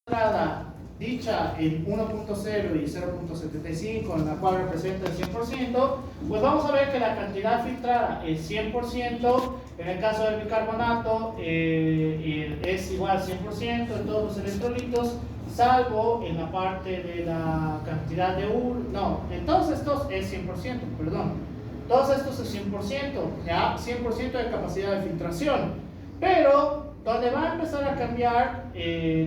entrada dicha en 1.0 y 0.75, en la cual representa el 100%, pues vamos a ver que la cantidad filtrada es 100%, en el caso del bicarbonato es igual al 100% en todos los electrolitos, salvo en la parte de la cantidad de no, en todos estos es 100%, perdón, todos estos es 100%, ya, 100% de capacidad de filtración, pero donde va a empezar a cambiar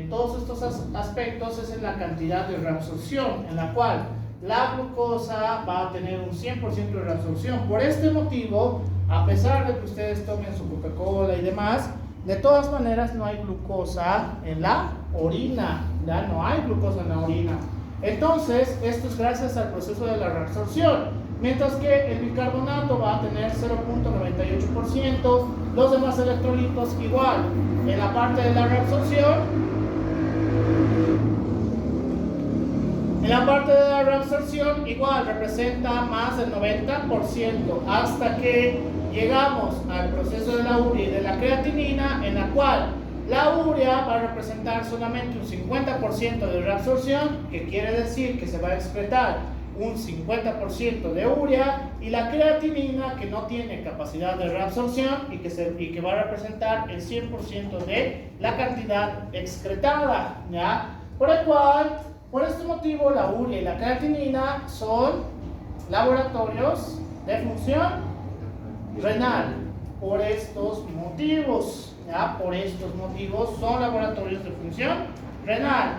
todos estos aspectos es en la cantidad de reabsorción, en la cual la glucosa va a tener un 100% de reabsorción. Por este motivo, a pesar de que ustedes tomen su Coca-Cola y demás, de todas maneras no hay glucosa en la orina, ¿ya? No hay glucosa en la orina. Entonces, esto es gracias al proceso de la reabsorción. Mientras que el bicarbonato va a tener 0.98%, los demás electrolitos igual. En la parte de la reabsorción, igual representa más del 90%, hasta que llegamos al proceso de la urea y de la creatinina, en la cual la urea va a representar solamente un 50% de reabsorción, que quiere decir que se va a excretar un 50% de urea, y la creatinina, que no tiene capacidad de reabsorción y que va a representar el 100% de la cantidad excretada, ¿ya? Por este motivo, la urea y la creatinina son laboratorios de función renal. Por estos motivos, ¿ya? Por estos motivos son laboratorios de función renal.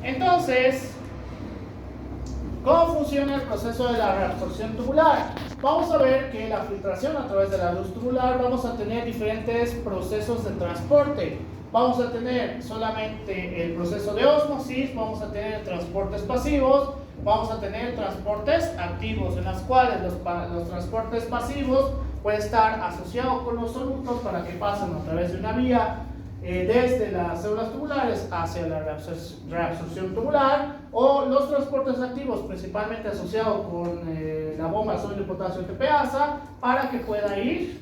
Entonces, ¿cómo funciona el proceso de la reabsorción tubular? Vamos a ver que la filtración a través de la luz tubular vamos a tener diferentes procesos de transporte. Vamos a tener solamente el proceso de ósmosis, vamos a tener transportes pasivos, vamos a tener transportes activos, en los cuales los transportes pasivos pueden estar asociados con los solutos para que pasen a través de una vía desde las células tubulares hacia la reabsorción tubular, o los transportes activos principalmente asociados con la bomba sodio potasio TPasa, para que pueda ir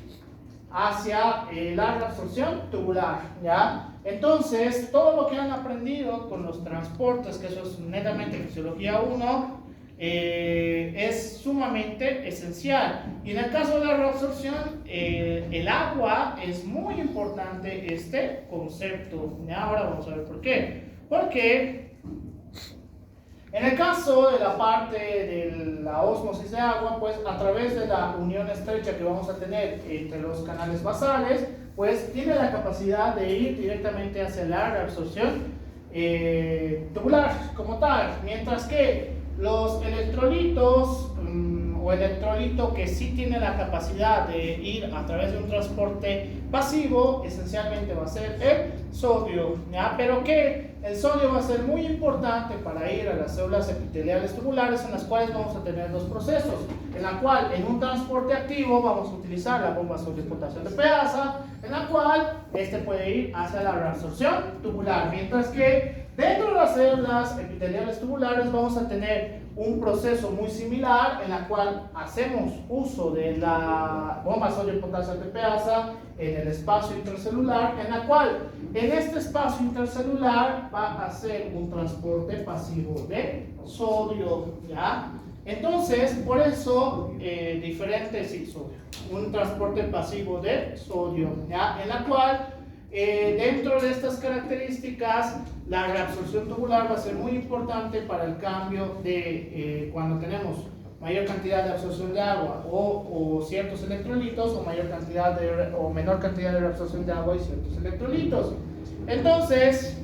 hacia la reabsorción tubular, ¿ya? Entonces, todo lo que han aprendido con los transportes, que eso es netamente fisiología 1, es sumamente esencial. Y en el caso de la reabsorción, el agua es muy importante este concepto. ¿Ya? Ahora vamos a ver por qué. Porque en el caso de la parte de la ósmosis de agua, pues a través de la unión estrecha que vamos a tener entre los canales basales, pues tiene la capacidad de ir directamente hacia la reabsorción tubular como tal, mientras que los electrolitos o electrolito que sí tiene la capacidad de ir a través de un transporte pasivo, esencialmente va a ser el sodio, ¿ya? Pero que el sodio va a ser muy importante para ir a las células epiteliales tubulares, en las cuales vamos a tener dos procesos, en la cual en un transporte activo vamos a utilizar la bomba sodio potasio TPasa, en la cual este puede ir hacia la reabsorción tubular, mientras que dentro de las células epiteliales tubulares vamos a tener un proceso muy similar, en la cual hacemos uso de la bomba sodio potasio TPasa en el espacio intracelular, en la cual en este espacio intracelular va a hacer un transporte pasivo de sodio, ¿ya? Entonces, por eso, un transporte pasivo de sodio, ¿ya? En la cual dentro de estas características, la reabsorción tubular va a ser muy importante para el cambio de cuando tenemos mayor cantidad de absorción de agua o ciertos electrolitos, o menor cantidad de reabsorción de agua y ciertos electrolitos. Entonces,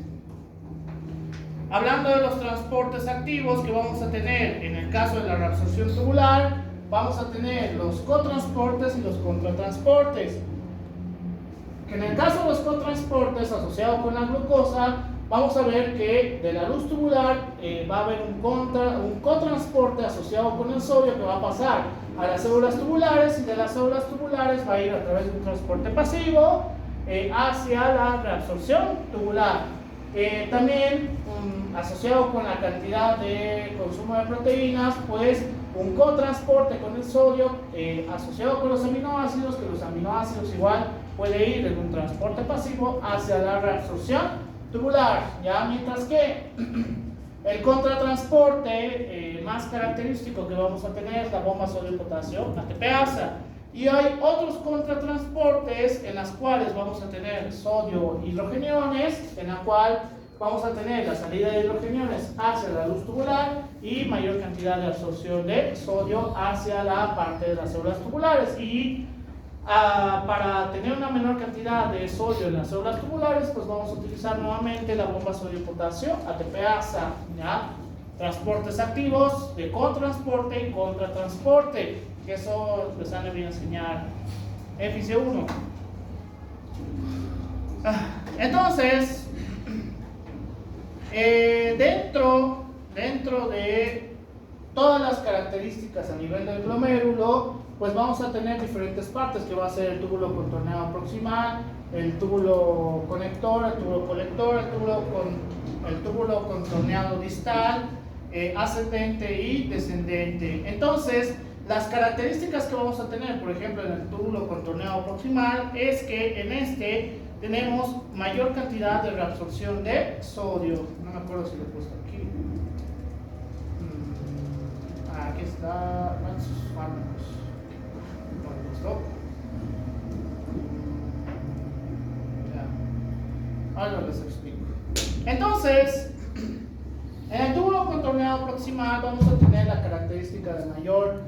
hablando de los transportes activos que vamos a tener en el caso de la reabsorción tubular, vamos a tener los cotransportes y los contratransportes. Que en el caso de los cotransportes asociados con la glucosa, vamos a ver que de la luz tubular va a haber un cotransporte asociado con el sodio, que va a pasar a las células tubulares, y de las células tubulares va a ir a través de un transporte pasivo hacia la reabsorción tubular. También asociado con la cantidad de consumo de proteínas, pues un cotransporte con el sodio asociado con los aminoácidos, que los aminoácidos igual puede ir en un transporte pasivo hacia la reabsorción tubular, ¿ya? Mientras que el contratransporte más característico que vamos a tener es la bomba sodio-potasio ATP-ASA. Y hay otros contratransportes en las cuales vamos a tener sodio-hidrogeniones, en la cual vamos a tener la salida de hidrogeniones hacia la luz tubular y mayor cantidad de absorción de sodio hacia la parte de las células tubulares. Y para tener una menor cantidad de sodio en las células tubulares, pues vamos a utilizar nuevamente la bomba sodio-potasio ATP-ASA, ¿ya? Transportes activos de cotransporte y contratransporte, que eso les han de enseñar en Física 1. Entonces, dentro de todas las características a nivel del glomérulo, pues vamos a tener diferentes partes, que va a ser el túbulo contorneado proximal, el túbulo conector, el túbulo colector, el túbulo contorneado distal, ascendente y descendente. Entonces, las características que vamos a tener, por ejemplo, en el túbulo contorneado proximal, es que en este tenemos mayor cantidad de reabsorción de sodio. No me acuerdo si lo he puesto aquí. Aquí está. Ahora les explico. Entonces, en el túbulo contorneado proximal vamos a tener la característica de mayor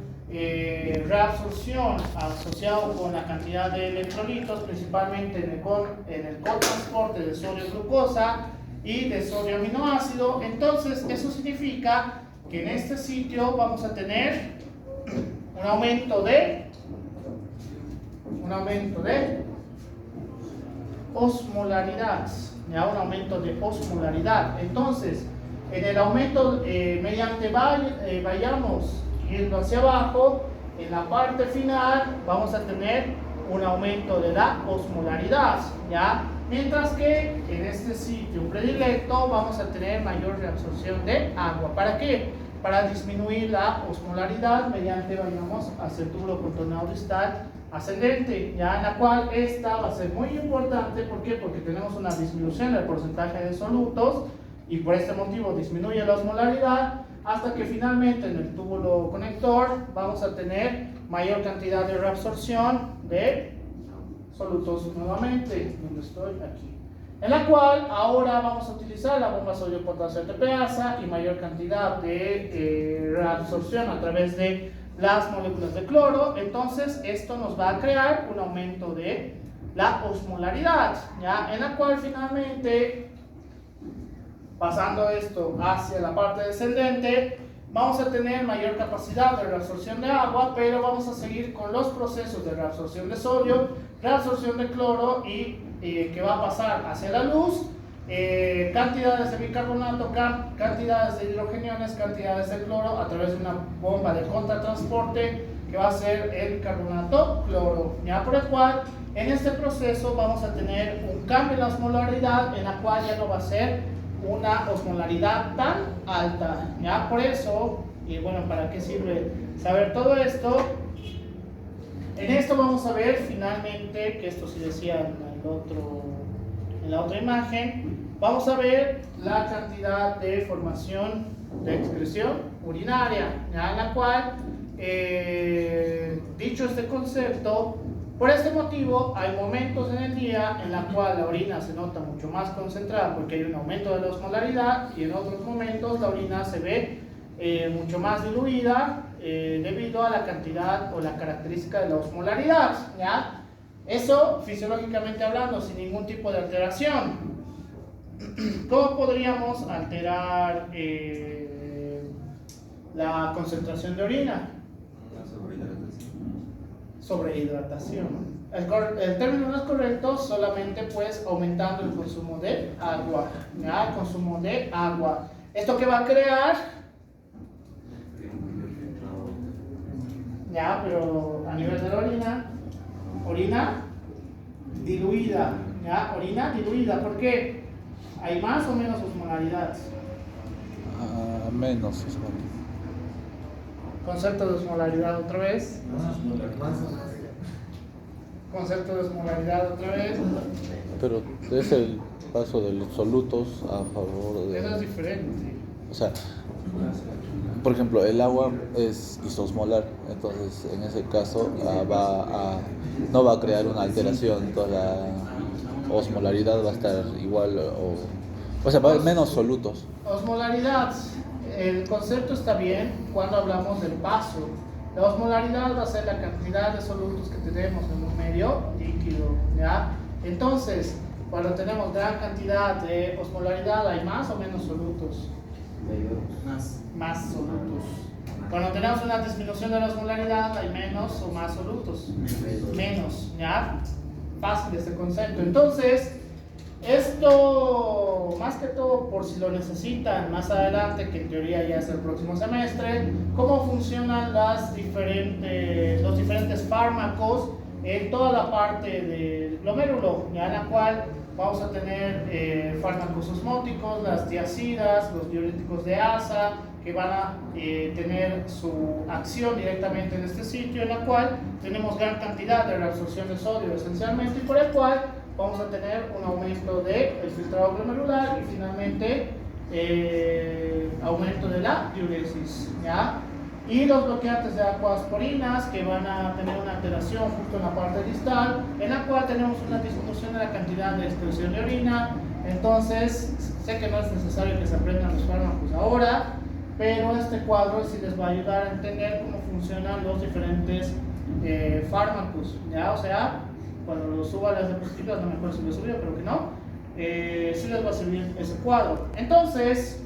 reabsorción asociado con la cantidad de electrolitos, principalmente en el cotransporte de sodio-glucosa y de sodio-aminoácido. Entonces, eso significa que en este sitio vamos a tener un aumento de osmolaridad, ¿ya? Un aumento de osmolaridad. Entonces, en el aumento, mediante vayamos yendo hacia abajo, en la parte final vamos a tener un aumento de la osmolaridad, ¿ya? Mientras que en este sitio predilecto vamos a tener mayor reabsorción de agua. ¿Para qué? Para disminuir la osmolaridad mediante vayamos hacia el túbulo contorneado distal ascendente, ya, en la cual esta va a ser muy importante. ¿Por qué? Porque tenemos una disminución del porcentaje de solutos y por este motivo disminuye la osmolaridad, hasta que finalmente en el túbulo conector vamos a tener mayor cantidad de reabsorción de solutos nuevamente, donde estoy aquí, en la cual ahora vamos a utilizar la bomba sodio-potasio ATP-ASA y mayor cantidad de reabsorción a través de las moléculas de cloro. Entonces esto nos va a crear un aumento de la osmolaridad, ¿ya? En la cual finalmente, pasando esto hacia la parte descendente, vamos a tener mayor capacidad de reabsorción de agua, pero vamos a seguir con los procesos de reabsorción de sodio, reabsorción de cloro y que va a pasar hacia la luz, cantidades de bicarbonato, cantidades de hidrogeniones, cantidades de cloro a través de una bomba de contratransporte que va a ser el carbonato cloro, ¿ya? Por el cual en este proceso vamos a tener un cambio en la osmolaridad, en la cual ya no va a ser una osmolaridad tan alta, ¿ya? Por eso, y bueno, ¿para qué sirve saber todo esto? En esto vamos a ver finalmente, que esto sí decía en la otra imagen, vamos a ver la cantidad de formación de excreción urinaria, ¿ya? En la cual, dicho este concepto, por este motivo hay momentos en el día en la cual la orina se nota mucho más concentrada porque hay un aumento de la osmolaridad, y en otros momentos la orina se ve mucho más diluida debido a la cantidad o la característica de la osmolaridad, ¿ya? Eso fisiológicamente hablando, sin ningún tipo de alteración. ¿Cómo podríamos alterar la concentración de orina? Sobrehidratación. El término no es correcto, solamente pues aumentando el consumo de agua, ¿ya? El consumo de agua. ¿Esto qué va a crear? Ya, pero a nivel de la orina diluida, ¿ya? Orina diluida, ¿por qué? ¿Hay más o menos osmolaridad? Menos. Concepto de osmolaridad otra vez. Concepto de osmolaridad otra vez. Pero es el paso de los solutos a favor de... Eso es diferente. O sea, por ejemplo, el agua es isosmolar, entonces en ese caso no va a crear una alteración, entonces la osmolaridad va a estar igual, o sea, va a haber menos solutos. Osmolaridad, el concepto está bien cuando hablamos del paso. La osmolaridad va a ser la cantidad de solutos que tenemos en un medio líquido, ¿ya? Entonces, cuando tenemos gran cantidad de osmolaridad, ¿hay más o menos solutos? Más solutos. Cuando tenemos una disminución de la osmolaridad, ¿hay menos o más solutos? Menos, ¿ya? Fácil este concepto. Entonces, esto, más que todo, por si lo necesitan más adelante, que en teoría ya es el próximo semestre, cómo funcionan los diferentes fármacos en toda la parte del glomérulo, ya en la cual vamos a tener fármacos osmóticos, las tiazidas, los diuréticos de asa, que van a tener su acción directamente en este sitio, en la cual tenemos gran cantidad de reabsorción de sodio esencialmente, y por el cual vamos a tener un aumento del filtrado glomerular y finalmente aumento de la diuresis, ¿ya? Y los bloqueantes de aquasporinas, que van a tener una alteración justo en la parte distal, en la cual tenemos una disminución de la cantidad de excreción de orina. Entonces, sé que no es necesario que se aprendan los fármacos ahora, pero este cuadro sí les va a ayudar a entender cómo funcionan los diferentes fármacos, ¿ya? O sea, cuando lo suba a las diapositivas, no me acuerdo si lo subió, pero que no, sí les va a servir ese cuadro. Entonces,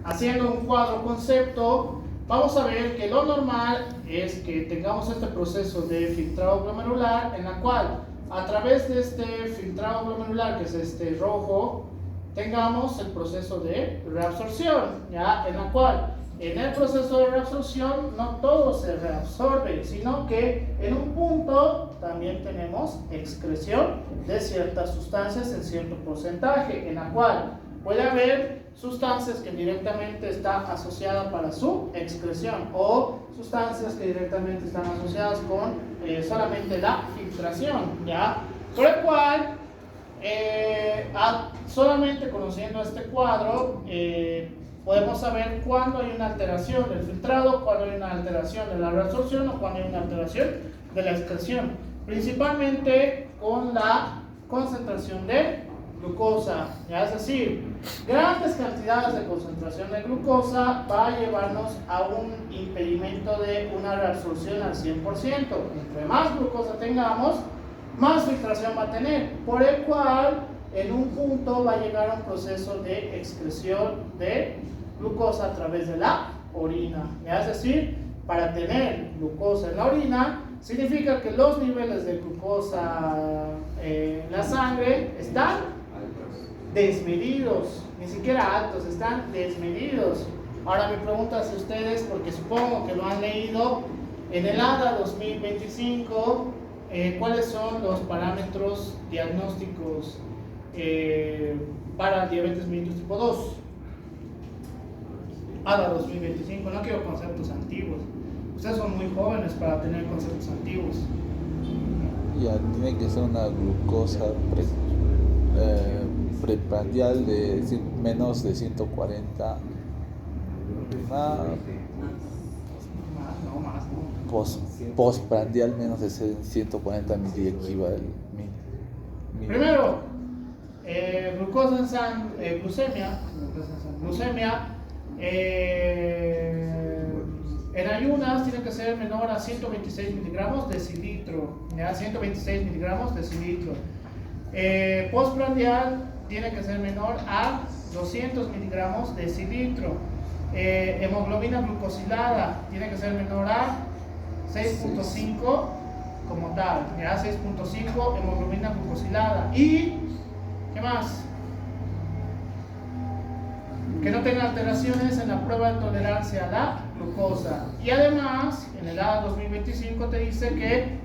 haciendo un cuadro concepto, vamos a ver que lo normal es que tengamos este proceso de filtrado glomerular, en la cual a través de este filtrado glomerular, que es este rojo, tengamos el proceso de reabsorción, ¿ya? En la cual en el proceso de reabsorción no todo se reabsorbe, sino que en un punto también tenemos excreción de ciertas sustancias en cierto porcentaje, en la cual puede haber sustancias que directamente están asociadas para su excreción o sustancias que directamente están asociadas con solamente la filtración, ¿ya? Por el cual, solamente conociendo este cuadro, podemos saber cuándo hay una alteración del filtrado, cuándo hay una alteración de la reabsorción o cuándo hay una alteración de la excreción, principalmente con la concentración de glucosa, ¿ya? Es decir, grandes cantidades de concentración de glucosa va a llevarnos a un impedimento de una reabsorción al 100%. Entre más glucosa tengamos, más filtración va a tener, por el cual en un punto va a llegar a un proceso de excreción de glucosa a través de la orina, ¿ya? Es decir, para tener glucosa en la orina significa que los niveles de glucosa en la sangre están desmedidos, ni siquiera altos, están desmedidos. Ahora me pregunto hacia ustedes, porque supongo que lo han leído, en el ADA 2025, ¿cuáles son los parámetros diagnósticos para diabetes mellitus tipo 2? ADA 2025, no quiero conceptos antiguos. Ustedes son muy jóvenes para tener conceptos antiguos. Ya, tiene que ser una glucosa preprandial de menos de 140. Más, no. Postprandial menos de 140 miliequivalentes. Primero, glucosa en sangre, glucemia, en ayunas tiene que ser menor a 126 miligramos decilitro, ¿ya? 126 miligramos decilitro. Postprandial tiene que ser menor a 200 miligramos decilitro. Hemoglobina glucosilada tiene que ser menor a 6.5 como tal, ¿ya? 6.5 hemoglobina glucosilada. ¿Y qué más? Que no tenga alteraciones en la prueba de tolerancia a la glucosa. Y además, en el ADA 2025 te dice que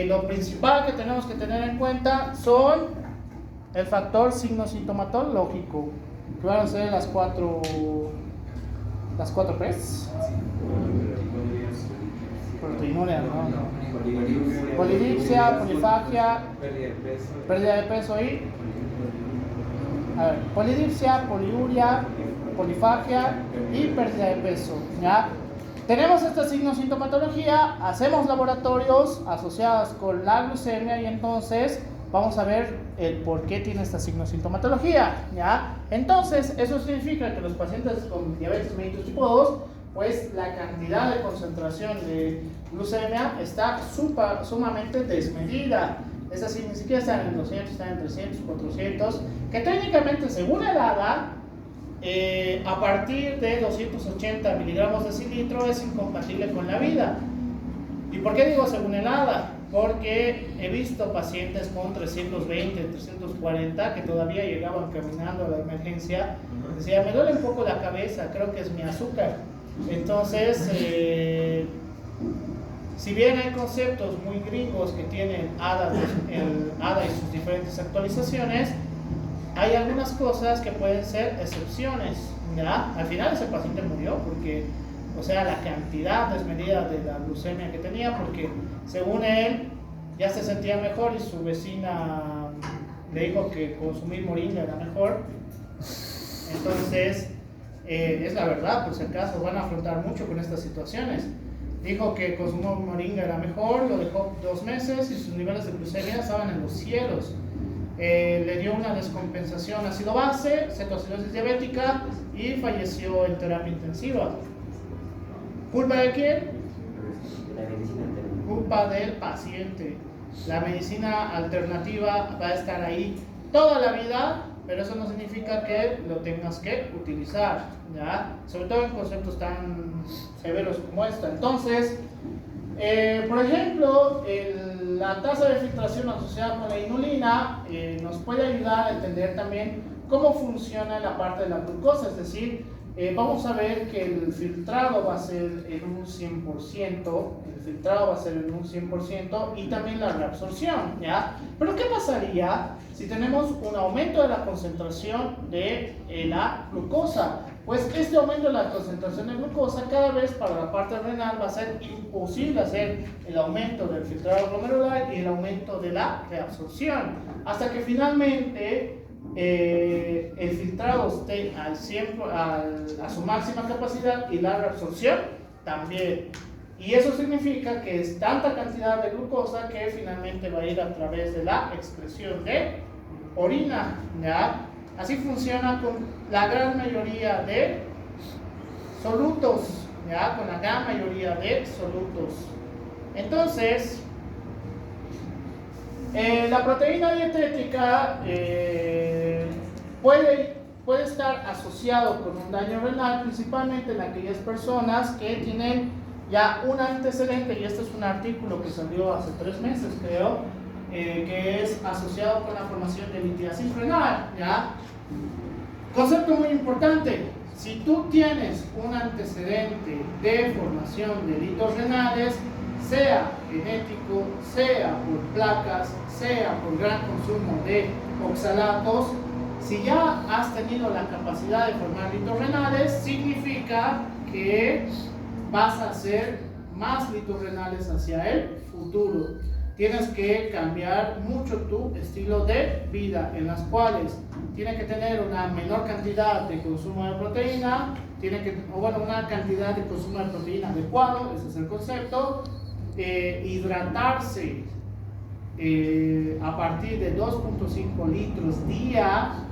lo principal que tenemos que tener en cuenta son el factor signo sintomatológico, que van a ser las cuatro P's. proteinuria, no. Polidipsia, polifagia, pérdida de peso y... A ver, polidipsia, poliuria, polifagia y pérdida de peso, ¿ya? Tenemos esta signo-sintomatología, hacemos laboratorios asociados con la glucemia y entonces vamos a ver el por qué tiene esta signo-sintomatología, ¿ya? Entonces, eso significa que los pacientes con diabetes mellitus tipo 2, pues la cantidad de concentración de glucemia está sumamente desmedida. Es decir, ni siquiera están en 200, están en 300, 400, que técnicamente según el ADA, a partir de 280 miligramos de cilitro es incompatible con la vida. ¿Y por qué digo según el ADA? Porque he visto pacientes con 320, 340 que todavía llegaban caminando a la emergencia. Decía, me duele un poco la cabeza, creo que es mi azúcar. Entonces, si bien hay conceptos muy gringos que tienen el ADA y sus diferentes actualizaciones, hay algunas cosas que pueden ser excepciones, ¿ya? Al final ese paciente murió porque, o sea, la cantidad desmedida de la glucemia que tenía, porque según él ya se sentía mejor y su vecina le dijo que consumir moringa era mejor. Entonces, es la verdad, por si acaso van a afrontar mucho con estas situaciones. Dijo que consumir moringa era mejor, lo dejó 2 meses y sus niveles de glucemia estaban en los cielos. Le dio una descompensación ácido base, cetoacidosis diabética y falleció en terapia intensiva. ¿Culpa de quién? Culpa del paciente. La medicina alternativa va a estar ahí toda la vida, pero eso no significa que lo tengas que utilizar, ¿ya? Sobre todo en conceptos tan severos como esta. Entonces, por ejemplo, la tasa de filtración asociada con la inulina nos puede ayudar a entender también cómo funciona la parte de la glucosa, es decir, vamos a ver que el filtrado va a ser en un 100%, y también la reabsorción, ¿ya? Pero ¿qué pasaría si tenemos un aumento de la concentración de la glucosa? Pues este aumento de la concentración de glucosa cada vez para la parte renal va a ser imposible hacer el aumento del filtrado glomerular y el aumento de la reabsorción, hasta que finalmente el filtrado esté a su máxima capacidad y la reabsorción también. Y eso significa que es tanta cantidad de glucosa que finalmente va a ir a través de la excreción de orina, ¿ya? Así funciona con la gran mayoría de solutos, ¿ya? Con la gran mayoría de solutos. Entonces, la proteína dietética puede estar asociado con un daño renal, principalmente en aquellas personas que tienen ya un antecedente, y este es un artículo que salió hace 3 meses, creo, que es asociado con la formación de litiasis renal, ¿ya? Concepto muy importante: si tú tienes un antecedente de formación de litos renales, sea genético, sea por placas, sea por gran consumo de oxalatos, si ya has tenido la capacidad de formar litos renales, significa que vas a hacer más litos renales hacia el futuro. Tienes que cambiar mucho tu estilo de vida, en las cuales tiene que tener una menor cantidad de consumo de proteína, una cantidad de consumo de proteína adecuado, ese es el concepto. Hidratarse a partir de 2.5 litros día.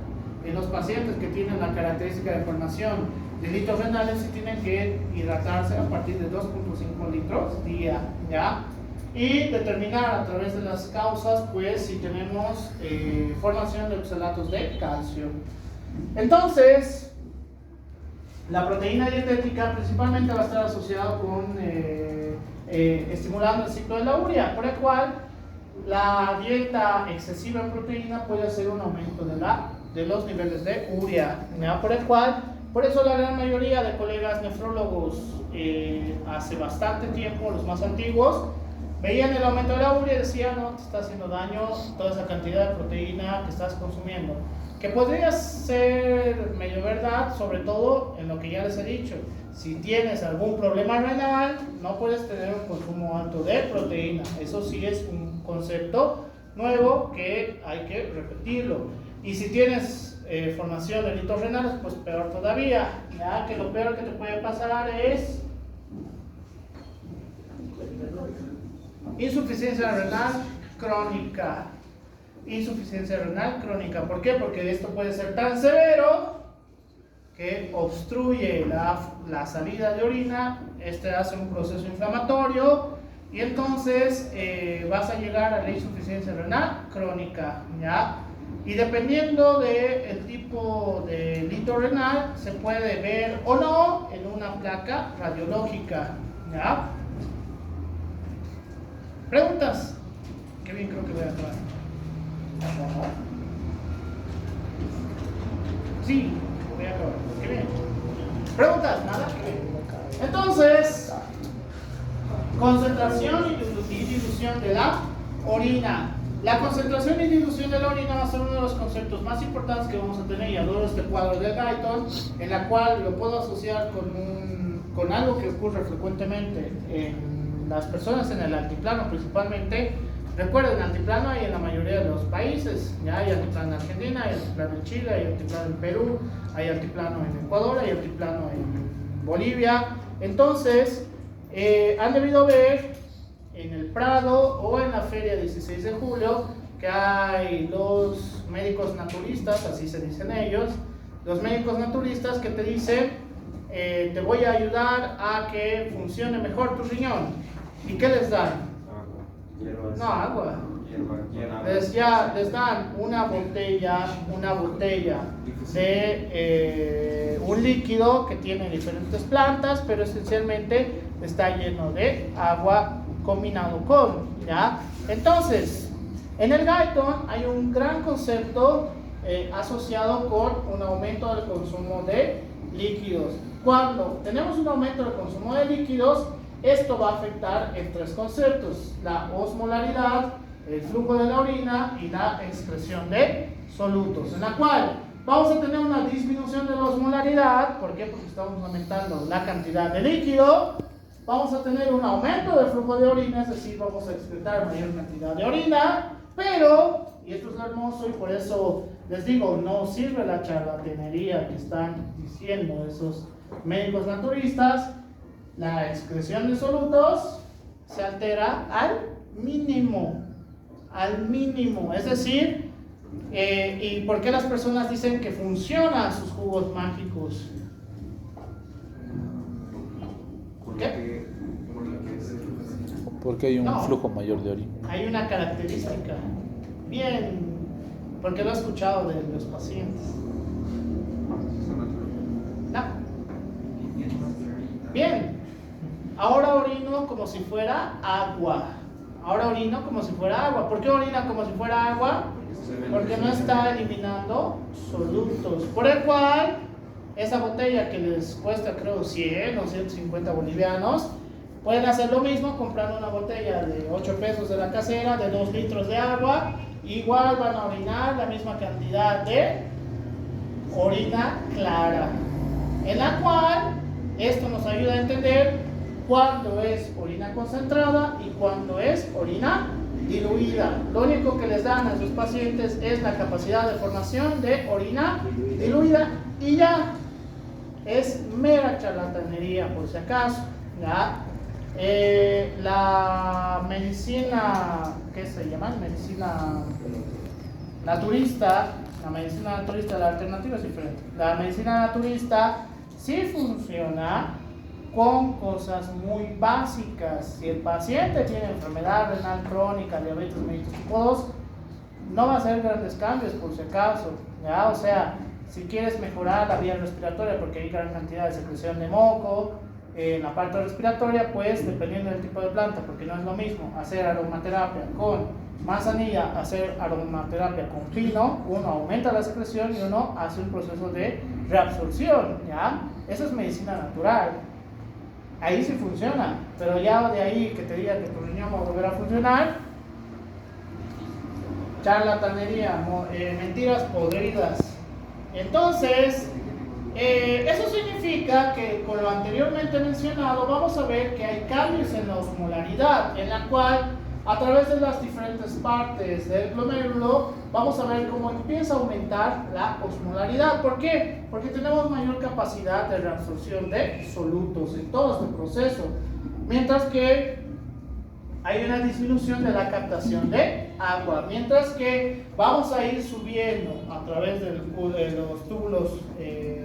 En los pacientes que tienen la característica de formación de litos renales, sí tienen que hidratarse a partir de 2.5 litros día, ¿ya? Y determinar a través de las causas, pues, si tenemos formación de oxalatos de calcio. Entonces, la proteína dietética principalmente va a estar asociada con estimulando el ciclo de la urea, por el cual la dieta excesiva en proteína puede hacer un aumento de los niveles de urea, ¿ya? Por eso la gran mayoría de colegas nefrólogos hace bastante tiempo, los más antiguos, veían el aumento de la urea y decían: no, te está haciendo daño toda esa cantidad de proteína que estás consumiendo. que podría ser medio verdad, sobre todo en lo que ya les he dicho. Si tienes algún problema renal, no puedes tener un consumo alto de proteína. Eso sí es un concepto nuevo que hay que repetirlo. Y si tienes formación de litos renales, pues peor todavía. ¿Ya? Que lo peor que te puede pasar es insuficiencia renal crónica. Insuficiencia renal crónica. ¿Por qué? Porque esto puede ser tan severo que obstruye la salida de orina. Este hace un proceso inflamatorio y entonces vas a llegar a la insuficiencia renal crónica, ¿ya? Y dependiendo del tipo de lito renal se puede ver o no en una placa radiológica, ¿ya? ¿Preguntas? Qué bien, creo que voy a acabar. Sí, voy a acabar. Qué bien. ¿Preguntas? Nada. Qué bien. Entonces, concentración y dilución de la orina. La concentración y dilución de la orina va a ser uno de los conceptos más importantes que vamos a tener. Y adoro este cuadro de Guyton, en la cual lo puedo asociar con algo que ocurre frecuentemente en las personas en el altiplano principalmente. Recuerden, altiplano hay en la mayoría de los países. Ya hay altiplano en Argentina, hay altiplano en Chile, hay altiplano en Perú, hay altiplano en Ecuador, hay altiplano en Bolivia. Entonces, han debido ver en el Prado o en la Feria 16 de julio que hay los médicos naturistas, así se dicen ellos, los médicos naturistas que te dicen te voy a ayudar a que funcione mejor tu riñón. ¿Y qué les dan? No, agua. Les dan una botella de un líquido que tiene diferentes plantas, pero esencialmente está lleno de agua combinado con, ¿ya? Entonces, en el Guyton hay un gran concepto asociado con un aumento del consumo de líquidos. Cuando tenemos un aumento del consumo de líquidos, esto va a afectar en tres conceptos: la osmolaridad, el flujo de la orina y la excreción de solutos, en la cual vamos a tener una disminución de la osmolaridad. ¿Por qué? Porque estamos aumentando la cantidad de líquido. Vamos a tener un aumento del flujo de orina, es decir, vamos a excretar mayor cantidad de orina, pero, y esto es lo hermoso y por eso les digo, no sirve la charlatanería que están diciendo esos médicos naturistas, la excreción de solutos se altera al mínimo, es decir, ¿y por qué las personas dicen que funcionan sus jugos mágicos? ¿Por qué? Porque hay un flujo mayor de orina. Hay una característica, bien, porque lo he escuchado de los pacientes. No. Bien, ahora orino como si fuera agua. ¿Por qué orina como si fuera agua? Porque no está eliminando solutos. Por el cual, esa botella que les cuesta creo 100 o 150 bolivianos, pueden hacer lo mismo comprando una botella de 8 pesos de la casera, de 2 litros de agua. Igual van a orinar la misma cantidad de orina clara, en la cual esto nos ayuda a entender cuándo es orina concentrada y cuándo es orina diluida. Lo único que les dan a sus pacientes es la capacidad de formación de orina diluida y ya. Es mera charlatanería, por si acaso, ¿ya? La medicina, ¿qué se llama? Medicina naturista. La medicina naturista, la alternativa es diferente. La medicina naturista sí funciona con cosas muy básicas. Si el paciente tiene enfermedad renal crónica, diabetes mellitus tipo 2, no va a hacer grandes cambios, por si acaso, ¿ya? O sea, si quieres mejorar la vía respiratoria porque hay gran cantidad de secreción de moco en la parte respiratoria, pues dependiendo del tipo de planta, porque no es lo mismo hacer aromaterapia con manzanilla, hacer aromaterapia con pino, uno aumenta la secreción y uno hace un proceso de reabsorción, ¿ya? Eso es medicina natural. Ahí sí funciona, pero ya de ahí que te diga que tu riñón va a volver a funcionar, charlatanería, mentiras podridas. Entonces, eso significa que con lo anteriormente mencionado vamos a ver que hay cambios en la osmolaridad, en la cual a través de las diferentes partes del glomérulo vamos a ver cómo empieza a aumentar la osmolaridad. ¿Por qué? Porque tenemos mayor capacidad de reabsorción de solutos en todo este proceso, mientras que hay una disminución de la captación de agua, mientras que vamos a ir subiendo a través de los túbulos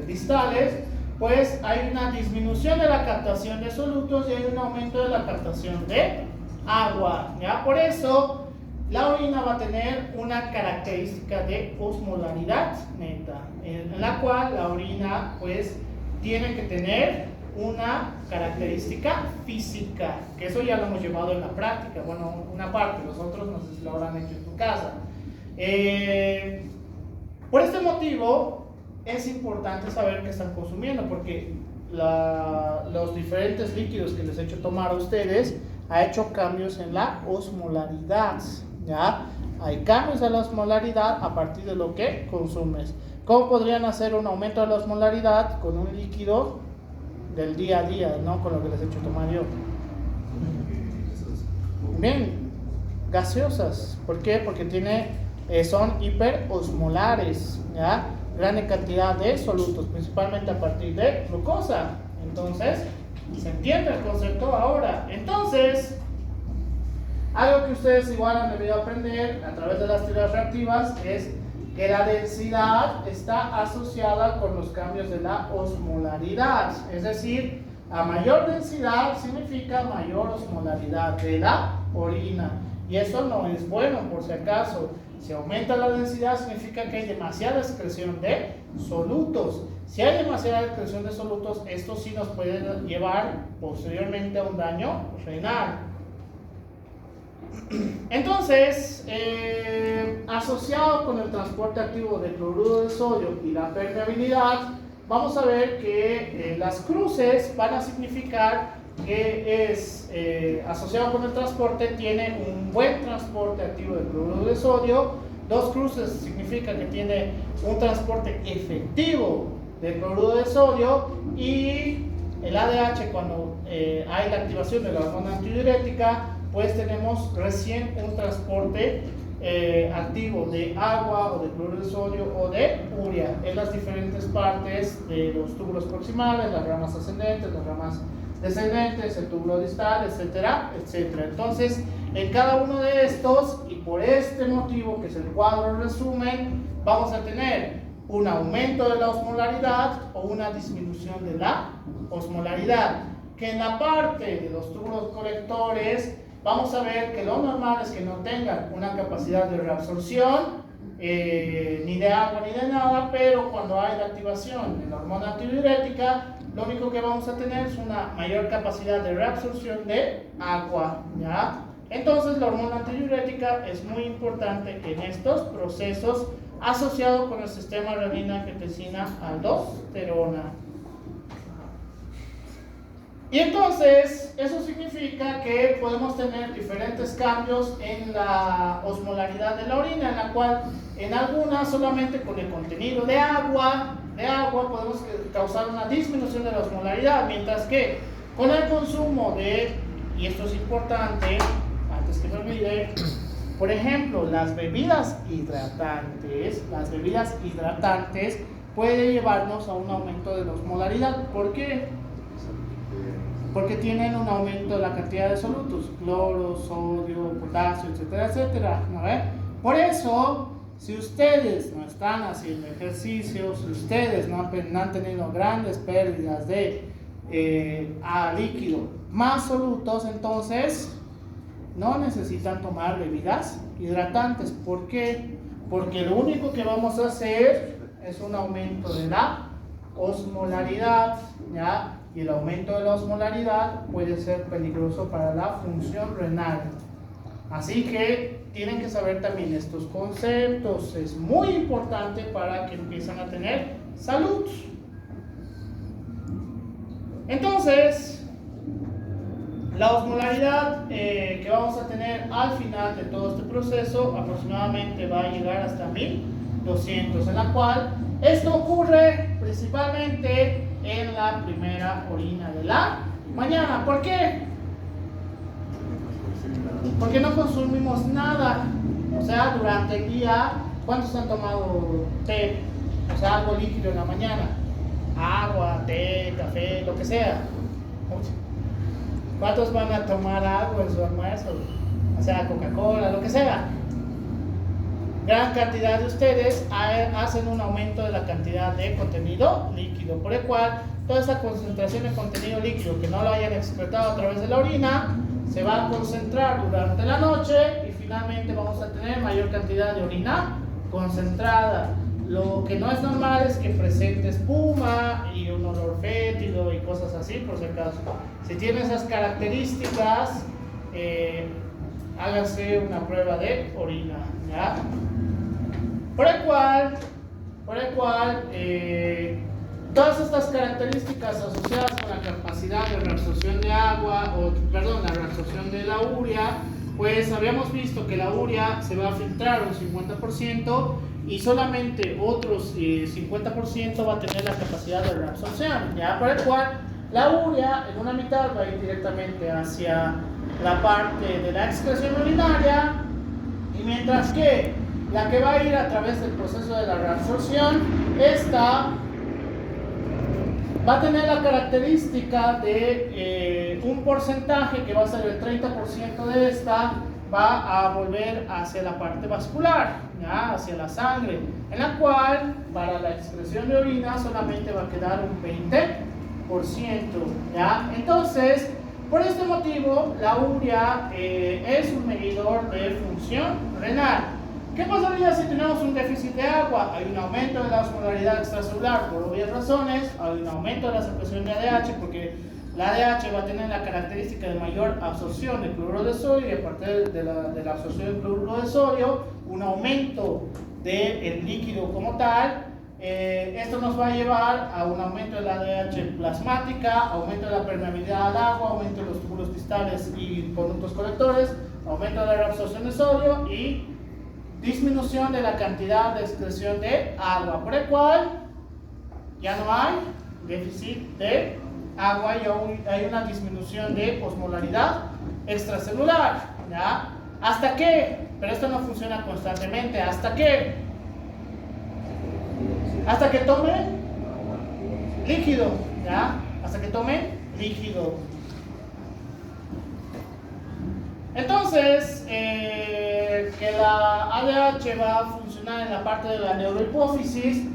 distales, pues hay una disminución de la captación de solutos y hay un aumento de la captación de agua, ¿ya? Por eso la orina va a tener una característica de osmolaridad neta, en la cual la orina pues tiene que tener una característica física, que eso ya lo hemos llevado en la práctica, bueno, una parte, los otros no sé si lo habrán hecho en tu casa. Por este motivo es importante saber qué están consumiendo, porque los diferentes líquidos que les he hecho tomar a ustedes ha hecho cambios en la osmolaridad, ¿ya? Hay cambios en la osmolaridad a partir de lo que consumes. ¿Cómo podrían hacer un aumento de la osmolaridad con un líquido del día a día, no con lo que les he hecho tomar yo? Bien, gaseosas. ¿Por qué? Porque son hiperosmolares, ¿ya? Grande cantidad de solutos, principalmente a partir de glucosa. Entonces, ¿se entiende el concepto ahora? Entonces, algo que ustedes igual han debido aprender a través de las teorías reactivas es que la densidad está asociada con los cambios de la osmolaridad. Es decir, a mayor densidad significa mayor osmolaridad de la orina. Y eso no es bueno, por si acaso. Si aumenta la densidad significa que hay demasiada excreción de solutos. Si hay demasiada excreción de solutos, esto sí nos puede llevar posteriormente a un daño renal. Entonces, asociado con el transporte activo de cloruro de sodio y la permeabilidad, vamos a ver que las cruces van a significar que es asociado con el transporte, tiene un buen transporte activo de cloruro de sodio. Dos cruces significa que tiene un transporte efectivo de cloruro de sodio, y el ADH, cuando hay la activación de la hormona antidiurética, pues tenemos recién un transporte activo de agua o de cloruro de sodio o de urea en las diferentes partes de los túbulos proximales, las ramas ascendentes, las ramas descendentes, el túbulo distal, etcétera, etcétera. Entonces, en cada uno de estos, y por este motivo, que es el cuadro resumen, vamos a tener un aumento de la osmolaridad o una disminución de la osmolaridad, que en la parte de los túbulos colectores vamos a ver que lo normal es que no tengan una capacidad de reabsorción ni de agua ni de nada, pero cuando hay la activación de la hormona antidiurética, lo único que vamos a tener es una mayor capacidad de reabsorción de agua, ¿ya? Entonces la hormona antidiurética es muy importante en estos procesos asociado con el sistema renina-angiotensina-aldosterona. Y entonces eso significa que podemos tener diferentes cambios en la osmolaridad de la orina, en la cual en algunas solamente con el contenido de agua podemos causar una disminución de la osmolaridad, mientras que con el consumo de, y esto es importante, antes que me olvide, por ejemplo, las bebidas hidratantes pueden llevarnos a un aumento de la osmolaridad. ¿Por qué? Porque tienen un aumento de la cantidad de solutos, cloro, sodio, potasio, etcétera, etcétera, ¿no? Por eso, si ustedes no están haciendo ejercicio, si ustedes no han tenido grandes pérdidas de líquido más solutos, entonces no necesitan tomar bebidas hidratantes. ¿Por qué? Porque lo único que vamos a hacer es un aumento de la osmolaridad, ¿ya? Y el aumento de la osmolaridad puede ser peligroso para la función renal. Así que tienen que saber también estos conceptos. Es muy importante para que empiecen a tener salud. Entonces, la osmolaridad que vamos a tener al final de todo este proceso aproximadamente va a llegar hasta 1200, en la cual Esto ocurre principalmente en la primera orina de la mañana. ¿Por qué? Porque no consumimos nada. O sea, durante el día, ¿cuántos han tomado té? O sea, algo líquido en la mañana. Agua, té, café, lo que sea. ¿Cuántos van a tomar agua en su almuerzo? O sea, Coca-Cola, lo que sea. Gran cantidad de ustedes hacen un aumento de la cantidad de contenido líquido, por el cual toda esa concentración de contenido líquido que no lo hayan excretado a través de la orina se va a concentrar durante la noche y finalmente vamos a tener mayor cantidad de orina concentrada. Lo que no es normal es que presente espuma y un olor fétido y cosas así, por si acaso. Si tiene esas características, hágase una prueba de orina, ¿ya? Por el cual, todas estas características asociadas con la capacidad de reabsorción de agua, la reabsorción de la urea, pues habíamos visto que la urea se va a filtrar un 50% y solamente otros 50% va a tener la capacidad de reabsorción, ¿ya? Por el cual la urea en una mitad va a ir directamente hacia la parte de la excreción urinaria, y mientras que la que va a ir a través del proceso de la reabsorción, esta va a tener la característica de un porcentaje que va a ser el 30% de esta va a volver hacia la parte vascular, ¿ya? Hacia la sangre, en la cual para la excreción de orina solamente va a quedar un 20%, ¿ya? Entonces, por este motivo, la urea es un medidor de función renal. ¿Qué pasaría si tenemos un déficit de agua? Hay un aumento de la osmolaridad extracelular por obvias razones, hay un aumento de la secreción de ADH porque la ADH va a tener la característica de mayor absorción de cloruro de sodio, y aparte de la absorción de cloruro de sodio, un aumento del líquido como tal. Esto nos va a llevar a un aumento de la ADH plasmática, aumento de la permeabilidad al agua, aumento de los túbulos distales y conductos colectores, aumento de la reabsorción de sodio y disminución de la cantidad de excreción de agua, por el cual ya no hay déficit de agua y hay una disminución de osmolaridad extracelular, ¿ya? ¿Hasta qué? Pero esto no funciona constantemente. ¿Hasta qué? Hasta que tome líquido, ¿ya? Hasta que tome líquido. Entonces, que la ADH va a funcionar en la parte de la neurohipófisis.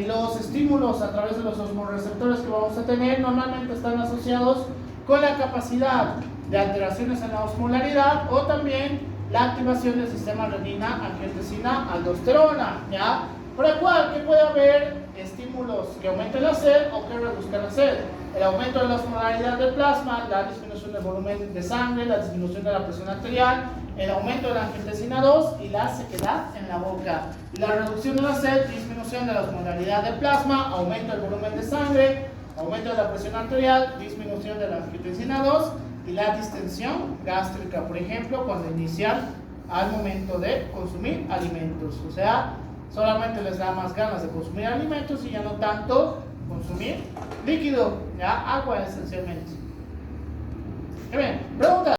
Los estímulos a través de los osmorreceptores que vamos a tener normalmente están asociados con la capacidad de alteraciones en la osmolaridad o también la activación del sistema renina, angiotensina, aldosterona, ¿ya? Por el cual, que puede haber estímulos que aumenten la sed o que reduzcan la sed. El aumento de la osmolaridad del plasma, la disminución del volumen de sangre, la disminución de la presión arterial, el aumento de la angiotensina 2 y la sequedad en la boca. La reducción de la sed, disminución de la osmolaridad del plasma, aumento del volumen de sangre, aumento de la presión arterial, disminución de la angiotensina 2 y la distensión gástrica, por ejemplo, cuando inician al momento de consumir alimentos. O sea, solamente les da más ganas de consumir alimentos y ya no tanto consumir líquido, ya agua esencialmente. Bien, pregunta.